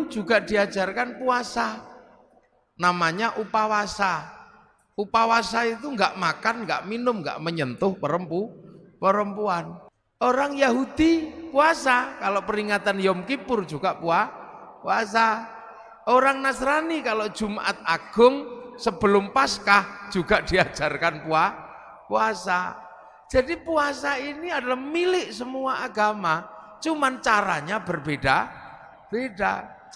Hindu juga diajarkan puasa, namanya upawasa. Upawasa itu nggak makan, nggak minum, nggak menyentuh perempuan. Orang Yahudi puasa, kalau peringatan Yom Kippur juga puasa. Orang Nasrani kalau Jumat Agung sebelum Paskah juga diajarkan puasa. Jadi puasa ini adalah milik semua agama, cuman caranya berbeda.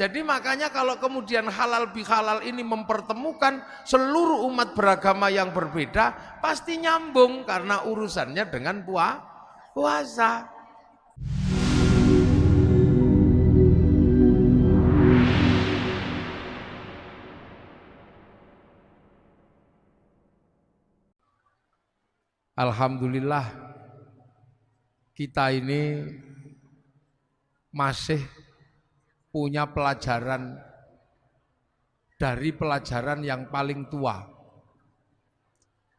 Jadi makanya kalau kemudian halal bihalal ini mempertemukan seluruh umat beragama yang berbeda, pasti nyambung karena urusannya dengan puasa. Alhamdulillah kita ini masih punya pelajaran dari pelajaran yang paling tua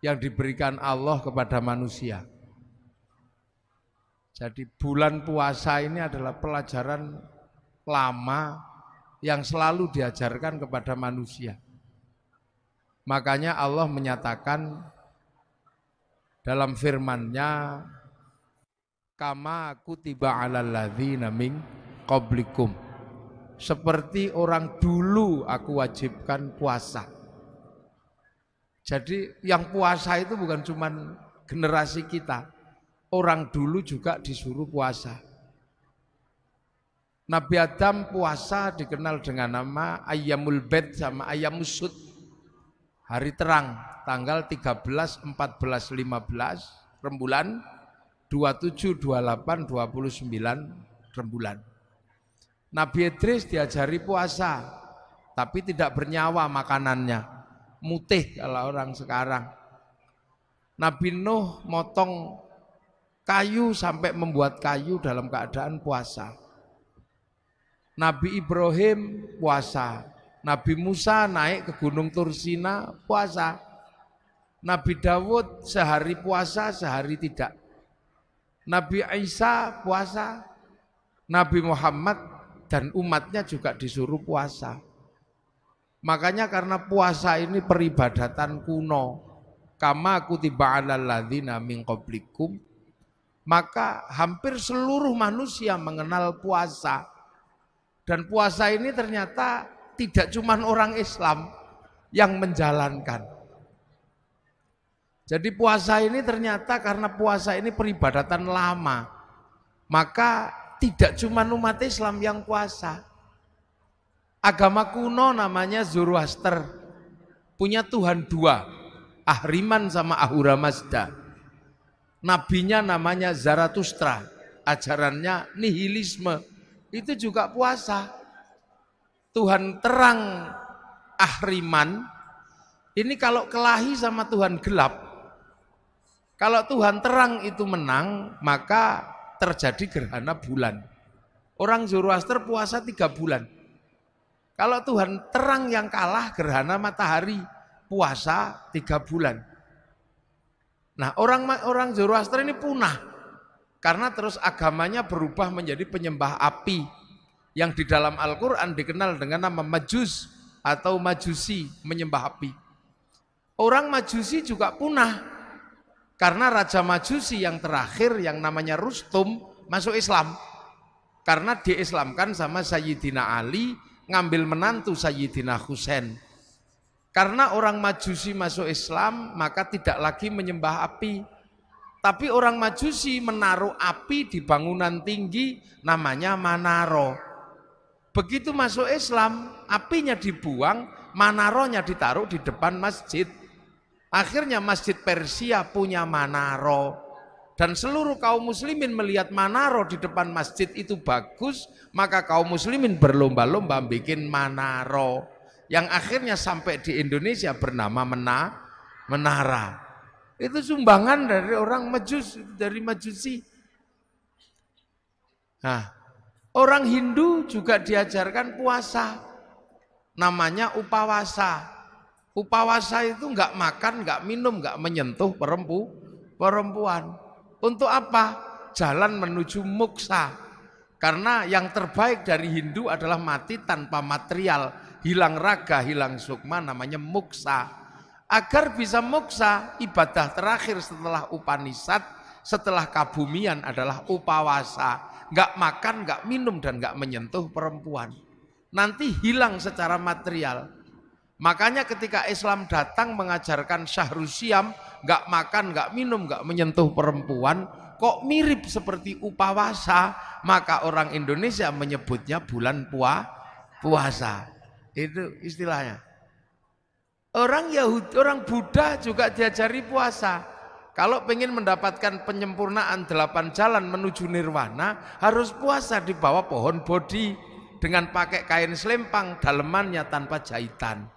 yang diberikan Allah kepada manusia. Jadi bulan puasa ini adalah pelajaran lama yang selalu diajarkan kepada manusia. Makanya Allah menyatakan dalam firman-Nya, kama kutiba 'alal ladzina min qablikum, seperti orang dulu aku wajibkan puasa. Jadi yang puasa itu bukan cuma generasi kita, orang dulu juga disuruh puasa. Nabi Adam puasa dikenal dengan nama Ayyamul Bid sama Ayyamus Sud, hari terang, tanggal 13, 14, 15 rembulan, 27, 28, 29 rembulan. Nabi Idris diajari puasa, tapi tidak bernyawa makanannya, mutih kalau orang sekarang. Nabi Nuh motong kayu sampai membuat kayu dalam keadaan puasa. Nabi Ibrahim puasa. Nabi Musa naik ke Gunung Tursina puasa. Nabi Dawud sehari puasa, sehari tidak. Nabi Isa puasa. Nabi Muhammad dan umatnya juga disuruh puasa. Makanya karena puasa ini peribadatan kuno, kama kutiba 'alal ladzina min qablikum, maka hampir seluruh manusia mengenal puasa. Dan puasa ini ternyata tidak cuma orang Islam yang menjalankan. Jadi puasa ini ternyata karena puasa ini peribadatan lama, maka tidak cuma umat Islam yang puasa. Agama kuno namanya Zoroaster, punya Tuhan dua, Ahriman sama Ahura Mazda. Nabinya namanya Zarathustra, ajarannya nihilisme, itu juga puasa. Tuhan terang Ahriman ini kalau kelahi sama Tuhan gelap. Kalau Tuhan terang itu menang, maka terjadi gerhana bulan. Orang Zoroaster puasa 3 bulan. Kalau Tuhan terang yang kalah, gerhana matahari, puasa 3 bulan. Nah, orang Zoroaster ini punah karena terus agamanya berubah menjadi penyembah api yang di dalam Al-Quran dikenal dengan nama Majus atau Majusi, menyembah api. Orang Majusi juga punah karena Raja Majusi yang terakhir yang namanya Rustum masuk Islam. Karena diislamkan sama Sayyidina Ali, ngambil menantu Sayyidina Husain. Karena orang Majusi masuk Islam, maka tidak lagi menyembah api. Tapi orang Majusi menaruh api di bangunan tinggi namanya Manaro. Begitu masuk Islam, apinya dibuang, Manaronya ditaruh di depan masjid. Akhirnya masjid Persia punya Manaro. Dan seluruh kaum muslimin melihat Manaro di depan masjid itu bagus, maka kaum muslimin berlomba-lomba bikin Manaro. Yang akhirnya sampai di Indonesia bernama Menara. Itu sumbangan dari orang Majus, dari Majusi. Nah, orang Hindu juga diajarkan puasa, namanya upawasa. Upawasa itu nggak makan, nggak minum, nggak menyentuh perempuan. Untuk apa? Jalan menuju moksa. Karena yang terbaik dari Hindu adalah mati tanpa material, hilang raga, hilang sukma, namanya muksa. Agar bisa muksa, ibadah terakhir setelah Upanishad, setelah kabumian adalah upawasa. Enggak makan, enggak minum, dan enggak menyentuh perempuan. Nanti hilang secara material. Makanya ketika Islam datang mengajarkan Syahrusyam, enggak makan, enggak minum, enggak menyentuh perempuan, kok mirip seperti upawasa, maka orang Indonesia menyebutnya bulan puasa. Itu istilahnya. Orang Yahudi, orang Buddha juga diajari puasa. Kalau pengen mendapatkan penyempurnaan 8 jalan menuju nirwana, harus puasa di bawah pohon bodhi dengan pakai kain selempang, dalemannya tanpa jahitan.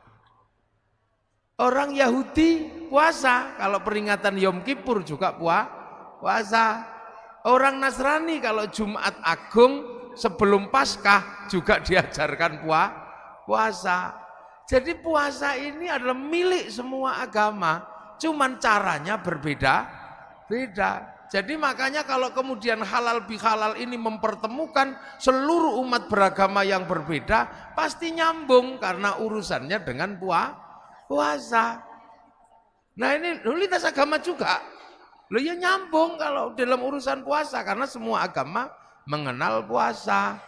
Orang Yahudi puasa, kalau peringatan Yom Kippur juga puasa. Orang Nasrani kalau Jumat Agung sebelum Paskah juga diajarkan puasa. Jadi puasa ini adalah milik semua agama, cuman caranya berbeda. Jadi makanya kalau kemudian halal bihalal ini mempertemukan seluruh umat beragama yang berbeda, pasti nyambung karena urusannya dengan puasa. Nah ini lintas agama juga. Loh ya nyambung kalau dalam urusan puasa, karena semua agama mengenal puasa.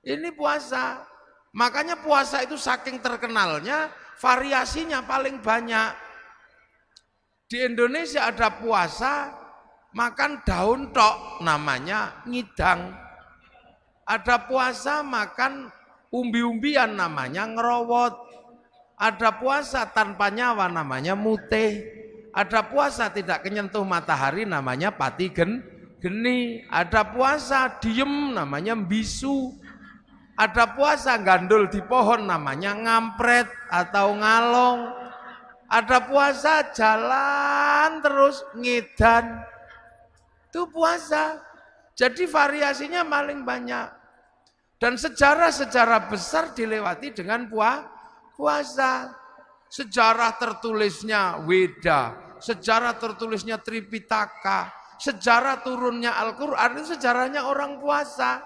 Ini puasa. Makanya puasa itu saking terkenalnya, variasinya paling banyak. Di Indonesia ada puasa makan daun tok, namanya ngidang. Ada puasa makan umbi-umbian, namanya ngerowot. Ada puasa tanpa nyawa, namanya mutih. Ada puasa tidak kenyentuh matahari, namanya pati geni. Ada puasa diem, namanya bisu. Ada puasa gandul di pohon, namanya ngampret atau ngalong. Ada puasa jalan terus ngedan, itu puasa. Jadi variasinya paling banyak. Dan sejarah-sejarah besar dilewati dengan puasa. Sejarah tertulisnya Weda, sejarah tertulisnya Tripitaka, sejarah turunnya Al-Quran, itu sejarahnya orang puasa.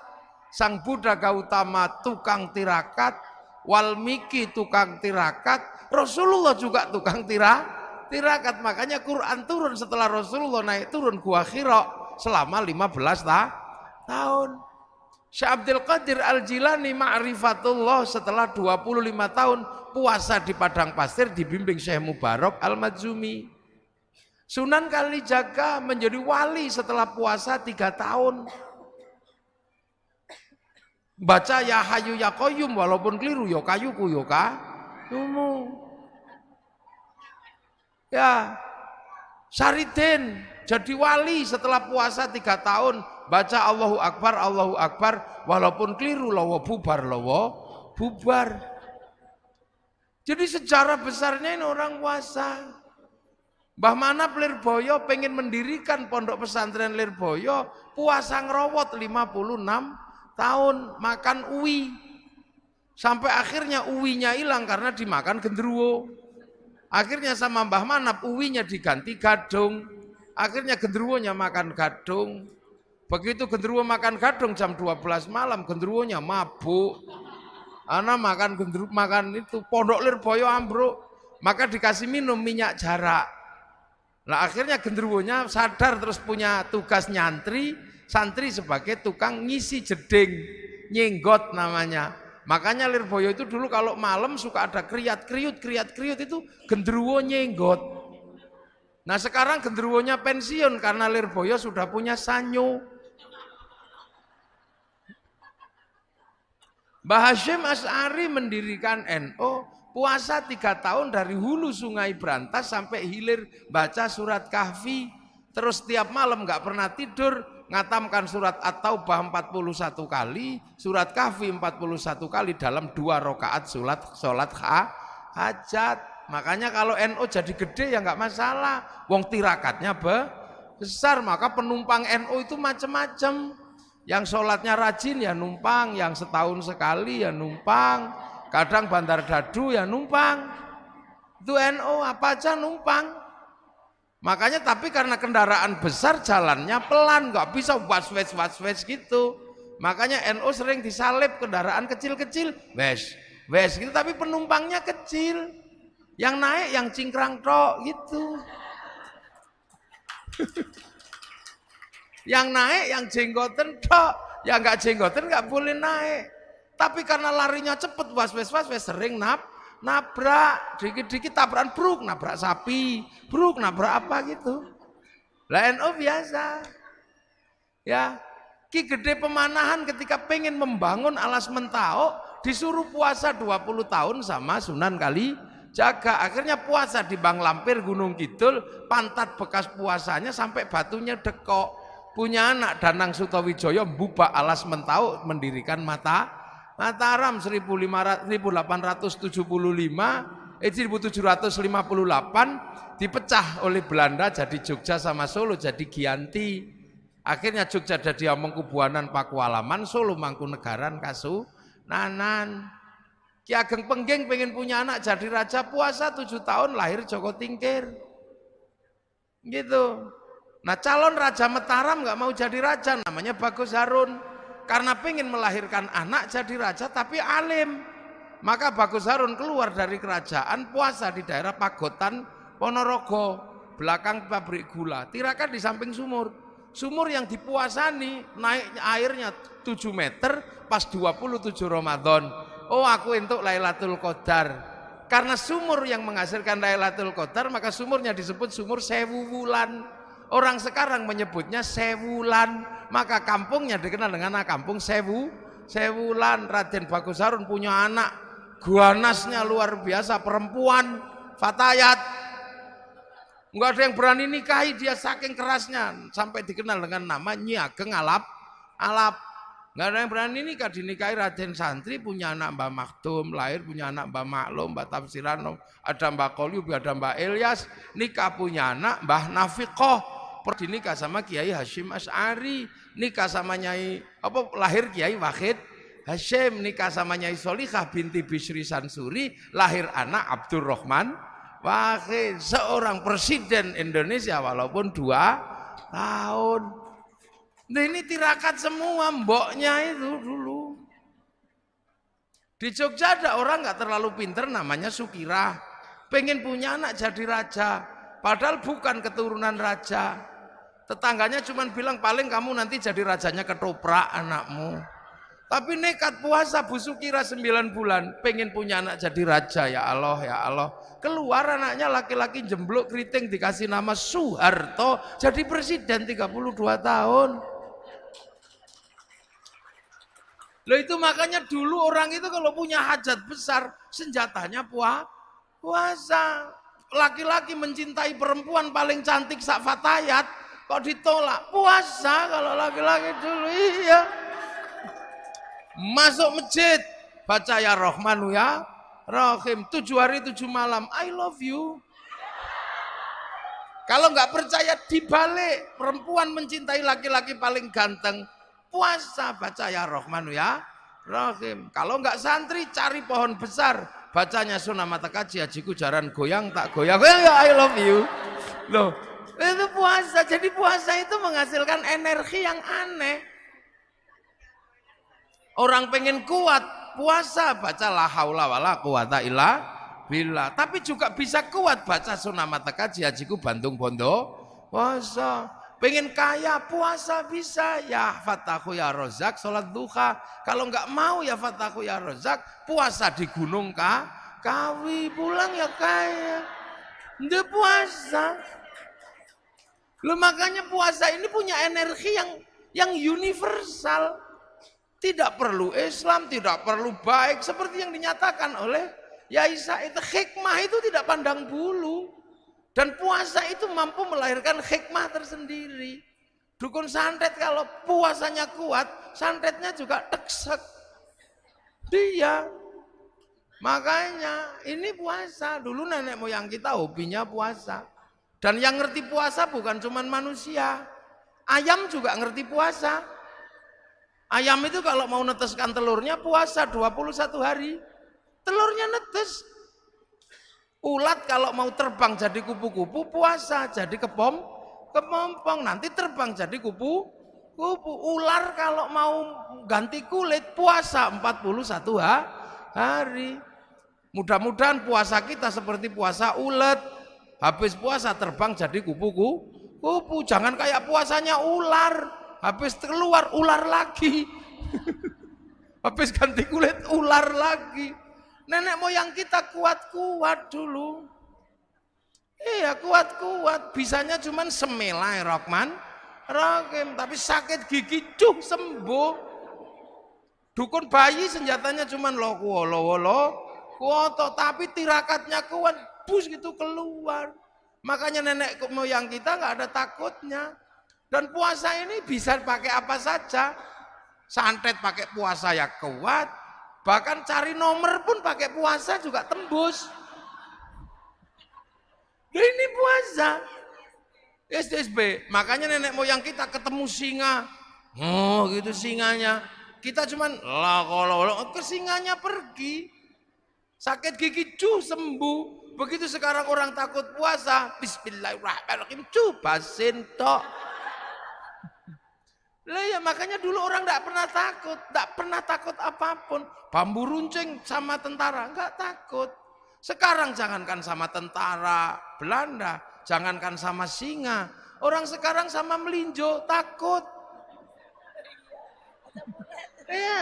Sang Buddha Gautama tukang tirakat, Walmiki tukang tirakat, Rasulullah juga tukang tirakat. Makanya Quran turun setelah Rasulullah naik turun Gua Hira selama 15 tahun. Syekh Abdul Qadir Al-Jilani Ma'rifatullah setelah 25 tahun puasa di padang pasir dibimbing Syekh Mubarak Al-Madzumi. Sunan Kalijaga menjadi wali setelah puasa 3 tahun. Baca ya hayu ya qayyum walaupun keliru ya kayuku ya kayumu. Ya, Saridin jadi wali setelah puasa 3 tahun. Baca Allahu Akbar walaupun keliru lawa bubar. Jadi sejarah besarnya ini orang puasa. Mbah Manap Lirboyo pengen mendirikan pondok pesantren Lirboyo, puasa ngerowot 56 tahun, makan uwi. Sampai akhirnya uwinya hilang karena dimakan genderuwo. Akhirnya sama Mbah Manap uwinya diganti gadung. Akhirnya genderuwonya makan gadung. Begitu genderuwo makan gadung jam 12 malam, genderuwonya mabuk. Anak makan itu pondok Lirboyo ambruk, maka dikasih minum minyak jarak. Nah akhirnya genderuwonya sadar terus punya tugas santri sebagai tukang ngisi jeding, nyenggot namanya. Makanya Lirboyo itu dulu kalau malam suka ada kriat-kriut itu genderuwo nyenggot. Nah sekarang genderuwonya pensiun karena Lirboyo sudah punya sanyo. Mbah Hasyim Asy'ari mendirikan NU, puasa 3 tahun dari hulu sungai Brantas sampai hilir baca surat Kahfi. Terus tiap malam nggak pernah tidur, ngatamkan surat At-Taubah 41 kali, surat Kahfi 41 kali dalam 2 rakaat sholat hajat. Makanya kalau NU jadi gede ya nggak masalah, wong tirakatnya besar, maka penumpang NU itu macam-macam. Yang sholatnya rajin ya numpang, yang setahun sekali ya numpang, kadang Bandar Dadu ya numpang. Itu NU apa aja numpang. Makanya tapi karena kendaraan besar jalannya pelan, nggak bisa was-was gitu. Makanya NU sering disalib kendaraan kecil-kecil, wes gitu, tapi penumpangnya kecil. Yang naik yang cingkrang tok gitu. Yang naik yang jenggoten tok, yang enggak jenggoten enggak boleh naik. Tapi karena larinya cepet, was sering nabrak, dikit-dikit tabrakan bruk, nabrak sapi, bruk, nabrak apa gitu. Lah NU biasa. Ya, Ki Gede Pemanahan ketika pengen membangun alas Mentao, disuruh puasa 20 tahun sama Sunan Kalijaga. Akhirnya puasa di Bang Lampir Gunung Kidul, pantat bekas puasanya sampai batunya dekok. Punya anak Danang Sutawijaya mbubak alas Mentao, mendirikan Mataram 1758 dipecah oleh Belanda jadi Jogja sama Solo jadi Giyanti. Akhirnya Jogja jadi Mangkubuanan Pakualaman, Solo Mangkunegaran Kasunanan. Ki Ageng Pengging pengen punya anak jadi raja, puasa 7 tahun, lahir Joko Tingkir. Gitu. Nah calon Raja Mataram nggak mau jadi raja, namanya Bagus Harun. Karena pengen melahirkan anak jadi raja tapi alim. Maka Bagus Harun keluar dari kerajaan, puasa di daerah Pagotan Ponorogo, belakang pabrik gula. Tirakan di samping sumur. Sumur yang dipuasani naik airnya 7 meter pas 27 Ramadan. Oh aku entuk Lailatul Qadar. Karena sumur yang menghasilkan Lailatul Qadar, maka sumurnya disebut sumur Sewu Wulan. Orang sekarang menyebutnya Sewulan, maka kampungnya dikenal dengan kampung Sewulan. Raden Bagus Harun punya anak, ganasnya luar biasa, perempuan, fatayat. Enggak ada yang berani nikahi dia saking kerasnya, sampai dikenal dengan nama Nyi Ageng Alap. Enggak ada yang berani nikah, dinikahi Raden Santri, punya anak Mbah Maktum, lahir punya anak Mbah Maklum, Mbah Tafsiran, ada Mbah Kolyub, ada Mbah Ilyas, nikah punya anak Mbah Nafiqoh, dinikah sama Kiai Hashim Asy'ari, nikah sama Nyai lahir Kiai Wahid Hashim, nikah sama Nyai Solikah binti Bisri Sansuri, lahir anak Abdurrahman Wahid, seorang presiden Indonesia walaupun 2 tahun. Nah ini tirakat semua mboknya itu dulu. Di Jogja ada orang nggak terlalu pinter namanya Sukirah, pengen punya anak jadi raja, padahal bukan keturunan raja. Tetangganya cuma bilang paling kamu nanti jadi rajanya ketoprak anakmu. Tapi nekat puasa Bu Sukirah 9 bulan, pengen punya anak jadi raja, ya Allah ya Allah. Keluar anaknya laki-laki jemblok keriting, dikasih nama Soeharto, jadi presiden 32 tahun. Loh itu makanya dulu orang itu kalau punya hajat besar, senjatanya puasa. Laki-laki mencintai perempuan paling cantik sak fatayat, kok ditolak? Puasa kalau laki-laki dulu, iya. Masuk masjid, baca ya Rahmanu ya Rahim, 7 hari 7 malam, I love you. Kalau nggak percaya dibalik, perempuan mencintai laki-laki paling ganteng, puasa, baca ya Rahmanu ya Rahim. Kalau nggak santri, cari pohon besar, bacanya Sunan Mata Kaji, hajiku jaran goyang tak goyang, ya I love you. Loh, itu puasa. Jadi puasa itu menghasilkan energi yang aneh. Orang pengen kuat, puasa, baca la haula wala quwata illa billah. Tapi juga bisa kuat, baca Sunan Mata Kaji, hajiku Bandung Bondo, puasa. Pengen kaya, puasa bisa, ya Fatahu ya Rozak, sholat duha. Kalau nggak mau ya Fatahu ya Rozak, puasa di Gunung Kawi, pulang ya kaya. Nggak puasa. Loh makanya puasa ini punya energi yang universal. Tidak perlu Islam, tidak perlu baik, seperti yang dinyatakan oleh Yai Said. Hikmah itu tidak pandang bulu. Dan puasa itu mampu melahirkan hikmah tersendiri. Dukun santet kalau puasanya kuat, santetnya juga teksek. Dia. Makanya ini puasa. Dulu nenek moyang kita hobinya puasa. Dan yang ngerti puasa bukan cuma manusia. Ayam juga ngerti puasa. Ayam itu kalau mau neteskan telurnya puasa 21 hari. Telurnya netes. Ulat kalau mau terbang jadi kupu-kupu puasa, jadi kepompong, nanti terbang jadi Kupu. Ular kalau mau ganti kulit puasa 41 hari. Mudah-mudahan puasa kita seperti puasa ulet. Habis puasa terbang jadi kupu. Jangan kayak puasanya ular. Habis keluar ular lagi. Habis ganti kulit ular lagi. Nenek moyang kita kuat-kuat dulu. Iya kuat-kuat. Bisanya cuman semelai Rahman Rahim. Tapi sakit gigi sembuh. Dukun bayi senjatanya cuman lo kuoto. Tapi tirakatnya kuat. Bus gitu keluar. Makanya nenek moyang kita nggak ada takutnya. Dan puasa ini bisa pakai apa saja. Santet pakai puasa ya kuat. Bahkan cari nomor pun pakai puasa juga tembus. Ini puasa. SDSB. Makanya nenek moyang kita ketemu singa. Oh gitu singanya. Kita cuman kalau ke singanya pergi. Sakit gigi sembuh. Begitu sekarang orang takut puasa, bismillahirrahmanirrahim, basin tok. Lah ya makanya dulu orang enggak pernah takut apapun. Bambu runcing sama tentara enggak takut. Sekarang jangankan sama tentara Belanda, jangankan sama singa, orang sekarang sama melinjo takut.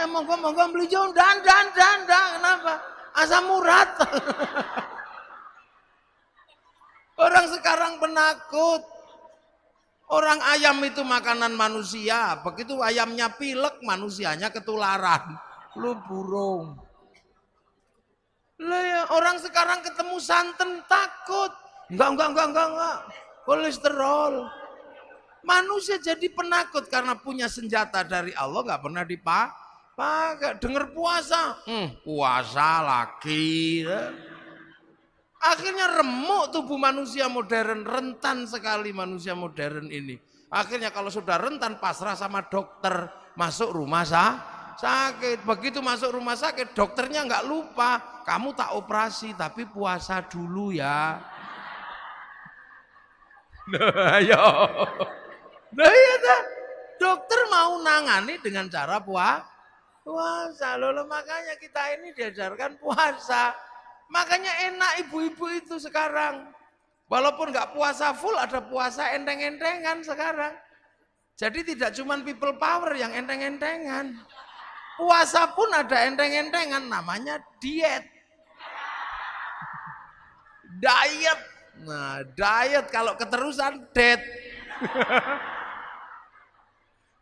Monggo melinjo dan kenapa? Asam urat. Orang sekarang penakut. Orang ayam itu makanan manusia. Begitu ayamnya pilek, manusianya ketularan. Lu burung. Orang sekarang ketemu santan takut. Enggak. Kolesterol. Manusia jadi penakut karena punya senjata dari Allah enggak pernah dipakai. Dengar puasa. Puasa lagi. Akhirnya remuk tubuh manusia modern, rentan sekali manusia modern ini. Akhirnya kalau sudah rentan pasrah sama dokter, masuk rumah sakit. Begitu masuk rumah sakit, dokternya nggak lupa, kamu tak operasi tapi puasa dulu ya. Nah ya dokter mau nangani dengan cara puasa. Loh makanya kita ini diajarkan puasa. Makanya enak ibu-ibu itu sekarang. Walaupun nggak puasa full, ada puasa enteng-entengan sekarang. Jadi tidak cuma people power yang enteng-entengan. Puasa pun ada enteng-entengan, namanya diet. Diet. Nah, diet kalau keterusan dead.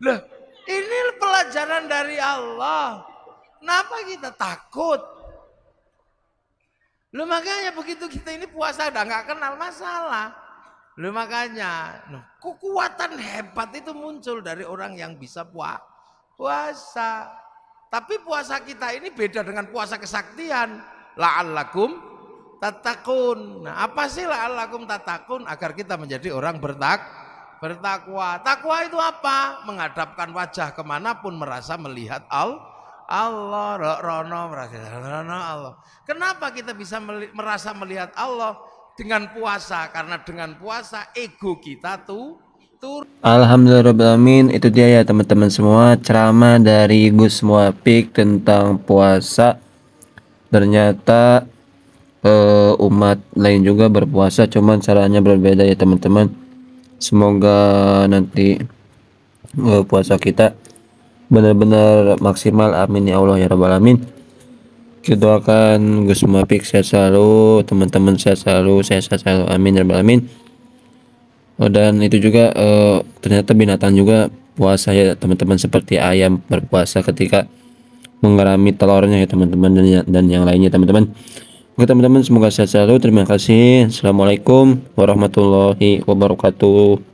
Loh, ini pelajaran dari Allah. Kenapa kita takut? Lu makanya begitu kita ini puasa udah nggak kenal masalah. Lu makanya kekuatan hebat itu muncul dari orang yang bisa puasa. Tapi puasa kita ini beda dengan puasa kesaktian. La'allakum tattaqun. Nah, apa sih la'allakum tattaqun? Agar kita menjadi orang bertakwa. Takwa itu apa? Menghadapkan wajah kemanapun merasa melihat Allah. Allah. Kenapa kita bisa merasa melihat Allah? Dengan puasa. Karena dengan puasa ego kita turun. Alhamdulillahirrahmanirrahim. Itu dia ya teman-teman semua, ceramah dari Gus Muafik tentang puasa. Ternyata umat lain juga berpuasa, cuman caranya berbeda ya teman-teman. Semoga nanti puasa kita benar-benar maksimal, amin ya Allah ya rabbal alamin. Kita doakan Gus Muafik sehat selalu, teman-teman sehat selalu, sehat selalu, amin ya rabbal alamin. Dan itu juga ternyata binatang juga puasa ya teman-teman, seperti ayam berpuasa ketika mengerami telurnya ya teman-teman, dan yang lainnya teman-teman. Oke teman-teman, semoga sehat selalu, terima kasih. Assalamualaikum warahmatullahi wabarakatuh.